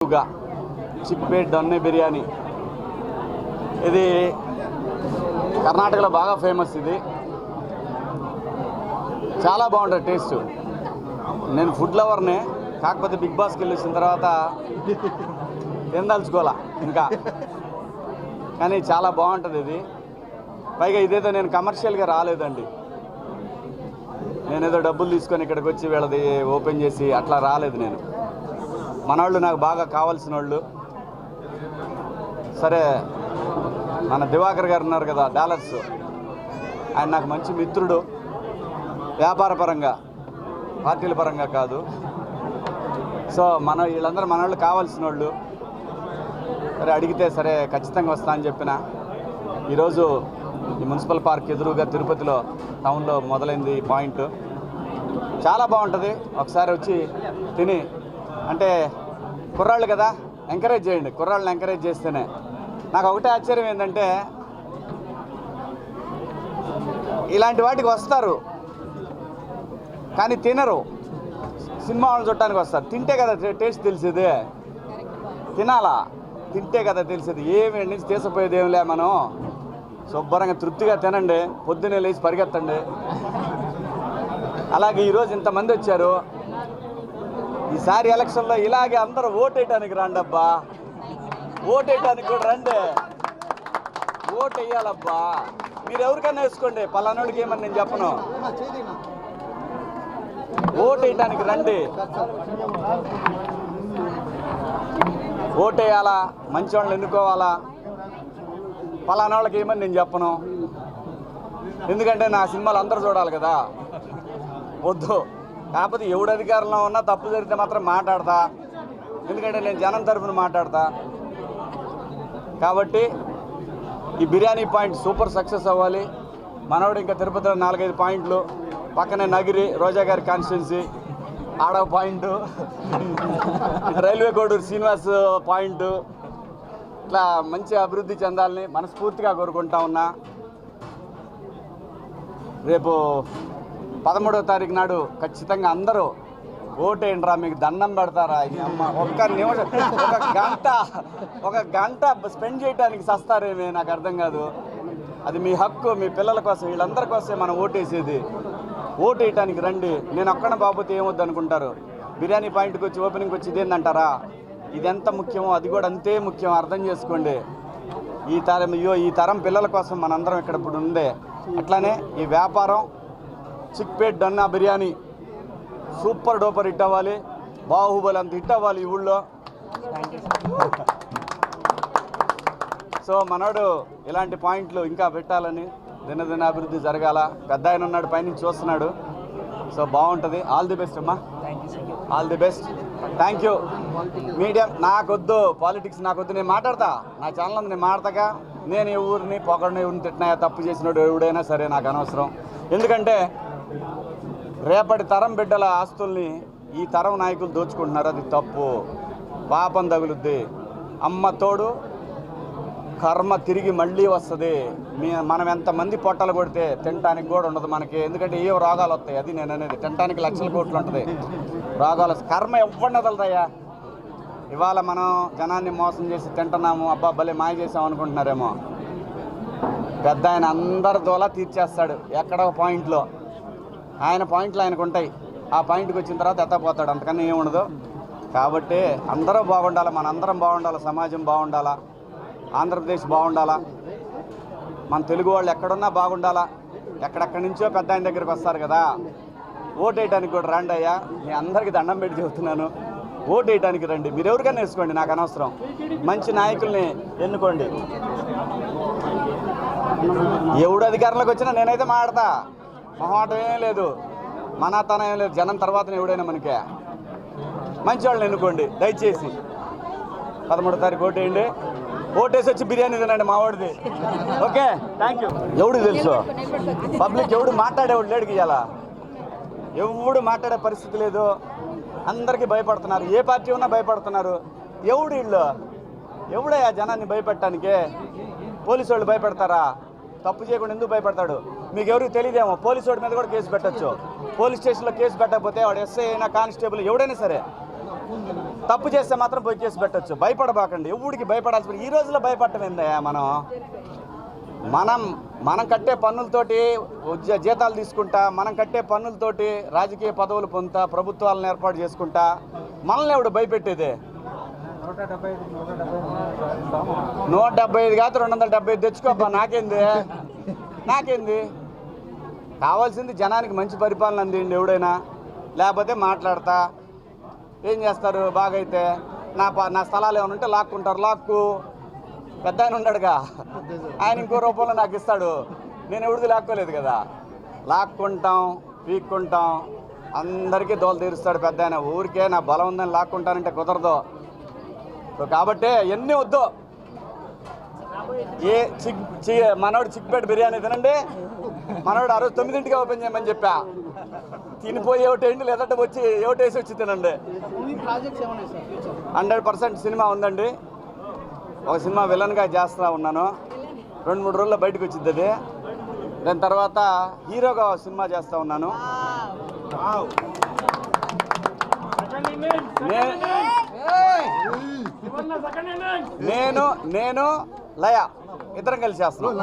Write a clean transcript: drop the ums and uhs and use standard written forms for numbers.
చిక్పేట్ దొన్నె బిర్యానీ ఇది కర్ణాటకలో బాగా ఫేమస్. ఇది చాలా బాగుంటుంది టేస్ట్. నేను ఫుడ్ లవర్నే, కాకపోతే బిగ్ బాస్కి వెళ్ళి వచ్చిన తర్వాత తినదలుచుకోవాలా ఇంకా, కానీ చాలా బాగుంటుంది ఇది. పైగా ఇదేదో నేను కమర్షియల్గా రాలేదండి, నేనేదో డబ్బులు తీసుకొని ఇక్కడికి వచ్చి వీళ్ళది ఓపెన్ చేసి అట్లా రాలేదు. నేను మనవాళ్ళు నాకు బాగా కావాల్సిన వాళ్ళు. సరే, మన దివాకర్ గారు ఉన్నారు కదా డాలర్స్, ఆయన నాకు మంచి మిత్రుడు. వ్యాపార పరంగా, పార్టీల పరంగా కాదు. సో వీళ్ళందరూ మనవాళ్ళు కావాల్సిన వాళ్ళు. సరే అడిగితే సరే ఖచ్చితంగా వస్తా అని చెప్పిన. ఈరోజు ఈ మున్సిపల్ పార్క్ ఎదురుగా తిరుపతిలో టౌన్లో మొదలైంది ఈ పాయింట్. చాలా బాగుంటుంది. ఒకసారి వచ్చి తిని, అంటే కుర్రాళ్ళు కదా, ఎంకరేజ్ చేయండి. కుర్రాళ్ళని ఎంకరేజ్ చేస్తేనే. నాకు ఒకటే ఆశ్చర్యం ఏంటంటే, ఇలాంటి వాటికి వస్తారు కానీ తినరు. సినిమా వాళ్ళు చూడటానికి వస్తారు. తింటే కదా టేస్ట్ తెలిసేది, తినాలా, తింటే కదా తెలిసేది. ఏమి నుంచి తీసిపోయేది ఏమిలే. మనం శుభ్రంగా తృప్తిగా తినండి, పొద్దున్నే లేచి పరిగెత్తండి. అలాగే ఈరోజు ఇంతమంది వచ్చారు. ఈసారి ఎలక్షన్లో ఇలాగే అందరూ ఓటేయటానికి రండి అబ్బా, ఓటేయటానికి కూడా రండి, ఓటు వేయాలబ్బా. మీరు ఎవరికైనా వేసుకోండి, పలానోడికి ఏమని నేను చెప్పను. ఓటేయటానికి రండి, ఓటేయాలా, మంచి వాళ్ళని ఎన్నుకోవాలా. పలానోళ్ళకి ఏమని నేను చెప్పను, ఎందుకంటే నా సినిమాలు అందరూ చూడాలి కదా. వద్దు. కాకపోతే ఎవడు అధికారంలో ఉన్నా తప్పు జరిగితే మాత్రం మాట్లాడతా, ఎందుకంటే నేను జనం తరఫున మాట్లాడతా. కాబట్టి ఈ బిర్యానీ పాయింట్ సూపర్ సక్సెస్ అవ్వాలి. మనోడు ఇంకా తిరుపతిలో 4-5 పాయింట్లు, పక్కనే నగిరి రోజా గారి కాన్స్టిట్యున్సీ ఆడవ point, railway Koduru Srinivas point, ఇట్లా మంచి అభివృద్ధి చెందాలని మనస్ఫూర్తిగా కోరుకుంటా ఉన్నా. రేపు 13వ తారీఖు నాడు ఖచ్చితంగా అందరూ ఓటేయండిరా, మీకు దండం పెడతారా. అమ్మ ఒక్క నిమిషం, ఒక గంట స్పెండ్ చేయడానికి సస్తారేమే, నాకు అర్థం కాదు. అది మీ హక్కు, మీ పిల్లల కోసం, వీళ్ళందరి కోసమే మనం ఓటేసేది. ఓటేయటానికి రండి. నేను ఒక్కన బాబోతే ఏమొద్దు అనుకుంటారు. బిర్యానీ పాయింట్కి వచ్చి ఓపెనింగ్కి వచ్చి ఇదేందంటారా, ఇది ఎంత ముఖ్యమో అది కూడా అంతే ముఖ్యం. అర్థం చేసుకోండి. ఈ తరం పిల్లల కోసం మనందరం ఇక్కడ ఇప్పుడు ఉందే. అట్లానే ఈ వ్యాపారం Chickpet Donne biryani super duper hit అవ్వాలి. బాహుబలి అంత హిట్ అవ్వాలి ఈ ఊళ్ళో. సో మనోడు ఇలాంటి పాయింట్లు ఇంకా పెట్టాలని, దినదిన అభివృద్ధి జరగాల. పెద్ద ఆయన ఉన్నాడు, పైనుంచి చూస్తున్నాడు. సో బాగుంటుంది. ఆల్ ది బెస్ట్ అమ్మా, all the best. Thank you. Media నాకొద్దు, పాలిటిక్స్ నాకొద్దు. నేను మాట్లాడతా, నా ఛానల్ నేను మాట్లాడతాగా. నేను ఈ ఊరిని పొగడిని, ఊరిని తిట్టినా, తప్పు చేసినాడు ఎవడైనా సరే నాకు అనవసరం. ఎందుకంటే రేపటి తరం బిడ్డల ఆస్తుల్ని ఈ తరం నాయకులు దోచుకుంటున్నారు. అది తప్పు, పాపం తగులుద్ది. అమ్మ తోడు కర్మ తిరిగి మళ్ళీ వస్తుంది. మనం ఎంతమంది పొట్టలు కొడితే తినటానికి కూడా ఉండదు మనకి. ఎందుకంటే ఏ రోగాలు వస్తాయి, అది నేను అనేది. తినటానికి లక్షల కోట్లు ఉంటుంది, రోగాలు. కర్మ ఎవరిని వదలదయ్యా. ఇవాళ మనం జనాన్ని మోసం చేసి తింటున్నాము, అబ్బా భలే మాయ చేసాం అనుకుంటున్నారేమో. పెద్ద ఆయన అందరి దోలా తీర్చేస్తాడు ఎక్కడో పాయింట్లో. ఆయన పాయింట్లు ఆయనకు ఉంటాయి. ఆ పాయింట్కి వచ్చిన తర్వాత ఎత్తపోతాడు, అంతకన్నా ఏముండదు. కాబట్టి అందరూ బాగుండాలి, మనందరం బాగుండాలి, సమాజం బాగుండాలా, ఆంధ్రప్రదేశ్ బాగుండాలా, మన తెలుగు వాళ్ళు ఎక్కడున్నా బాగుండాలా. ఎక్కడెక్కడి నుంచో పెద్ద ఆయన దగ్గరికి వస్తారు కదా. ఓటేయటానికి కూడా రండి అయ్యా. మీ అందరికీ దండం పెట్టి చెబుతున్నాను, ఓటేయటానికి రండి. మీరు ఎవరికైనా వేసుకోండి, నాకు అనవసరం. మంచి నాయకుల్ని ఎన్నుకోండి. ఎవడు అధికారంలోకి వచ్చినా నేనైతే మాట్లాడతా, మొహమాటం ఏం లేదు, మనతనం ఏం లేదు. జనం తర్వాత ఎవడైనా మనకే. మంచి వాళ్ళని ఎన్నుకోండి దయచేసి. 13వ తారీఖు ఓటేయండి. ఓటేసి వచ్చి బిర్యానీ తినండి మావాడిది. Okay, thank you. ఎవడు తెలుసు, పబ్లిక్ ఎవడు మాట్లాడేవాడు లేడు. ఇయ్యాలా ఎవడు మాట్లాడే పరిస్థితి లేదు. అందరికీ భయపడుతున్నారు, ఏ పార్టీ ఉన్నా భయపడుతున్నారు. ఎవడు వీళ్ళు, ఎవడయ్యా జనాన్ని భయపెట్టడానికి? పోలీసు వాళ్ళు భయపెడతారా? తప్పు చేయకుండా ఎందుకు భయపడతాడు? మీకు ఎవరికి తెలియదేమో, పోలీసు వాడి మీద కూడా కేసు పెట్టచ్చు. పోలీస్ స్టేషన్లో కేసు పెట్టకపోతే వాడు ఎస్ఐ అయినా, కానిస్టేబుల్ ఎవడైనా సరే తప్పు చేస్తే మాత్రం పోయి కేసు పెట్టచ్చు. భయపడబాకండి, ఎవడికి భయపడాల్సి. ఈ రోజుల్లో భయపడటం ఏందయ్యా? మనం కట్టే పన్నులతోటి జీతాలు తీసుకుంటా, మనం కట్టే పన్నులతోటి రాజకీయ పదవులు పొందుతా, ప్రభుత్వాలను ఏర్పాటు చేసుకుంటా, మనల్ని ఎవడు భయపెట్టేదే? 175 కాదు 275 తెచ్చుకోబ్బా, నాకేంది. కావాల్సింది జనానికి మంచి పరిపాలన అందిండి ఎవడైనా. లేకపోతే మాట్లాడతా ఏం చేస్తారు? బాగైతే నా స్థలాలు ఏమైనా ఉంటే లాక్కుంటారు. లాక్కు పెద్ద ఆయన ఉన్నాడుగా, ఆయన ఇంకో రూపంలో నాకు ఇస్తాడు. నేను ఎవడిది లాక్కోలేదు కదా. లాక్కుంటాం, పీక్కుంటాం, అందరికీ దోలు తీరుస్తాడు పెద్ద ఆయన. ఊరికే నా బలం ఉందని లాక్కుంటానంటే కుదరదు. సో కాబట్టి ఎన్ని వద్దు. మనోడు చిక్పేట బిర్యానీ తినండి. మనోడు ఆ రోజు 9ంటికి ఓపెన్ చేయమని చెప్పా. తినిపోయి ఏమిటేంటి, లేదంటే వచ్చి ఏమిటేసి వచ్చి తినండి. 100% సినిమా ఉందండి. ఒక సినిమా విలన్గా చేస్తూ ఉన్నాను. 2-3 రోజుల్లో బయటకు వచ్చింది అది. దాని తర్వాత హీరోగా సినిమా చేస్తూ ఉన్నాను. నేను లయ ఇద్దరం కలిసి చేస్తున్నాను.